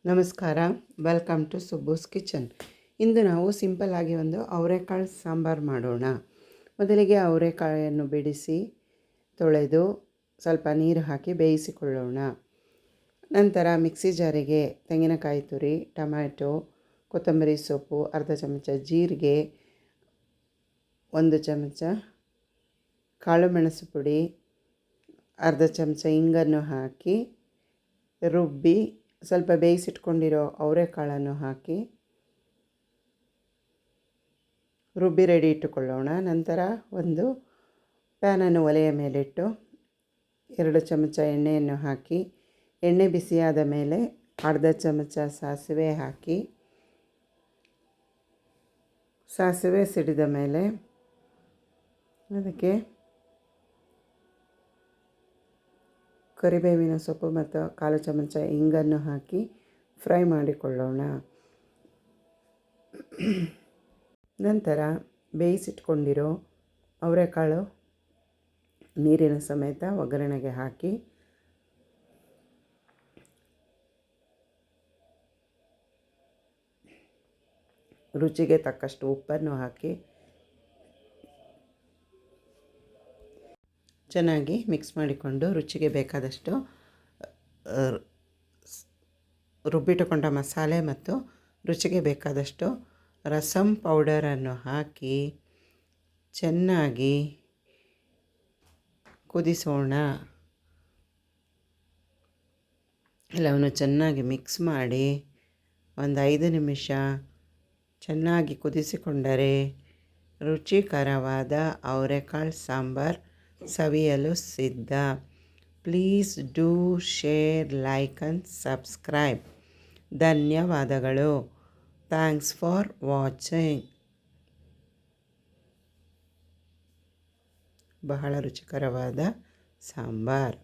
ನಮಸ್ಕಾರ, welcome to ಸುಬ್ಬೂಸ್ kitchen. ಇಂದು ನಾವು ಸಿಂಪಲ್ಲಾಗಿ ಒಂದು ಅವರೆಕಾಳು ಸಾಂಬಾರು ಮಾಡೋಣ. ಮೊದಲಿಗೆ ಅವರೆಕಾಯನ್ನು ಬಿಡಿಸಿ ತೊಳೆದು ಸ್ವಲ್ಪ ನೀರು ಹಾಕಿ ಬೇಯಿಸಿಕೊಳ್ಳೋಣ. ನಂತರ ಮಿಕ್ಸಿ ಜಾರಿಗೆ ತೆಂಗಿನಕಾಯಿ ತುರಿ, ಟೊಮ್ಯಾಟೊ, ಕೊತ್ತಂಬರಿ ಸೊಪ್ಪು, ಅರ್ಧ ಚಮಚ ಜೀರಿಗೆ, 1 ಚಮಚ ಕಾಳು ಮೆಣಸು ಪುಡಿ, ಅರ್ಧ ಚಮಚ ಇಂಗನ್ನು ಹಾಕಿ ರುಬ್ಬಿ ಸ್ವಲ್ಪ ಬೇಯಿಸಿಟ್ಕೊಂಡಿರೋ ಅವರೆಕಾಳನ್ನು ಹಾಕಿ ರುಬ್ಬಿ ರೆಡಿ ಇಟ್ಟುಕೊಳ್ಳೋಣ. ನಂತರ ಒಂದು ಪ್ಯಾನನ್ನು ಒಲೆಯ ಮೇಲಿಟ್ಟು 2 ಚಮಚ ಎಣ್ಣೆಯನ್ನು ಹಾಕಿ, ಎಣ್ಣೆ ಬಿಸಿಯಾದ ಮೇಲೆ ಅರ್ಧ ಚಮಚ ಸಾಸಿವೆ ಹಾಕಿ, ಸಾಸಿವೆ ಸಿಡಿದ ಮೇಲೆ ಅದಕ್ಕೆ ಕರಿಬೇವಿನ ಸೊಪ್ಪು ಮತ್ತು 1/4 ಚಮಚ ಇಂಗನ್ನು ಹಾಕಿ ಫ್ರೈ ಮಾಡಿಕೊಳ್ಳೋಣ. ನಂತರ ಬೇಯಿಸಿಟ್ಕೊಂಡಿರೋ ಅವರೆಕಾಳು ನೀರಿನ ಸಮೇತ ಒಗ್ಗರಣೆಗೆ ಹಾಕಿ ರುಚಿಗೆ ತಕ್ಕಷ್ಟು ಉಪ್ಪನ್ನು ಹಾಕಿ ಚೆನ್ನಾಗಿ ಮಿಕ್ಸ್ ಮಾಡಿಕೊಂಡು ರುಚಿಗೆ ಬೇಕಾದಷ್ಟು ರುಬ್ಬಿಟ್ಟುಕೊಂಡ ಮಸಾಲೆ ಮತ್ತು ರುಚಿಗೆ ಬೇಕಾದಷ್ಟು ರಸಮ್ ಪೌಡರನ್ನು ಹಾಕಿ ಚೆನ್ನಾಗಿ ಕುದಿಸೋಣ. ಎಲ್ಲವನ್ನು ಚೆನ್ನಾಗಿ ಮಿಕ್ಸ್ ಮಾಡಿ ಒಂದು 5 ನಿಮಿಷ ಚೆನ್ನಾಗಿ ಕುದಿಸಿಕೊಂಡರೆ ರುಚಿಕರವಾದ ಅವರೆಕಾಳು ಸಾಂಬಾರ್ ಸವಿಯಲು ಸಿದ್ಧ. Please do share, like and subscribe. ಧನ್ಯವಾದಗಳು. Thanks for watching. ಬಹಳ ರುಚಿಕರವಾದ ಸಾಂಬಾರ್.